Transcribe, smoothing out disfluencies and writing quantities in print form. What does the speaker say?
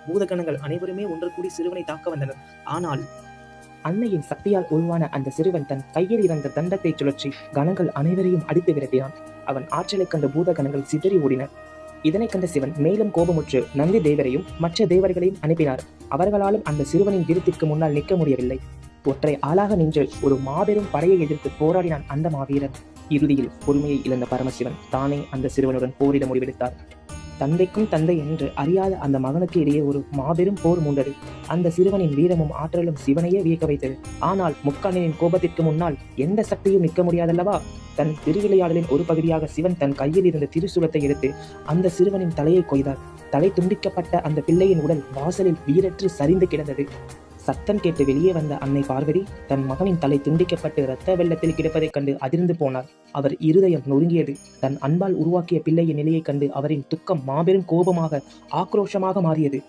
பூதகணங்கள் அனைவருமே ஒன்று கூடி சிறுவனை தாக்க வந்தனர். ஆனால் அன்னையின் சக்தியால் உருவான அந்த சிறுவன் தன் கையில் இருந்த தண்டத்தை சுழற்றி கணங்கள் அனைவரையும் அடித்து விரட்டினான். அவன் ஆற்றலைக் கண்ட பூத கணங்கள் சிதறி ஓடினர். இதனைக் கண்ட சிவன் மேலும் கோபமுற்று நந்தி தேவரையும் மற்ற தேவர்களையும் அனுப்பினார். அவர்களாலும் அந்த சிறுவனின் வீரத்திற்கு முன்னால் நிற்க முடியவில்லை. ஒற்றை ஆளாக நின்று ஒரு மாபெரும் படையை எதிர்த்து போராடினான் அந்த மாவீரன். இறுதியில் பொறுமையை இழந்த பரமசிவன் தானே அந்த சிறுவனுடன் போரிட முடிவெடுத்தார். தந்தைக்கும் தந்தை என்று அறியாத அந்த மகனுக்கு இடையே ஒரு மாபெரும் போர் மூண்டது. அந்த சிறுவனின் வீரமும் ஆற்றலும் சிவனையே வியக்க வைத்தது. ஆனால் முக்கண்ணனின் கோபத்திற்கு முன்னால் எந்த சக்தியும் நிற்க முடியாதல்லவா? தன் திருவிளையாடலின் ஒரு பகுதியாக சிவன் தன் கையில் இருந்த திருசூலத்தை எடுத்து அந்த சிறுவனின் தலையை கொய்தார். தலை துண்டிக்கப்பட்ட அந்த பிள்ளையின் உடல் வாசலில் வீரற்று சரிந்து கிடந்தது. சத்தம் கேட்டு வெளியே வந்த அன்னை பார்வதி தன் மகனின் தலை துண்டிக்கப்பட்டு இரத்த வெள்ளத்தில் கிடப்பதைக் கண்டு அதிர்ந்து போனார். அவர் இருதயம் நொறுங்கியது. தன் அன்பால் உருவாக்கிய பிள்ளையின் நிலையைக் கண்டு அவரின் துக்கம் மாபெரும் கோபமாக ஆக்ரோஷமாக மாறியது.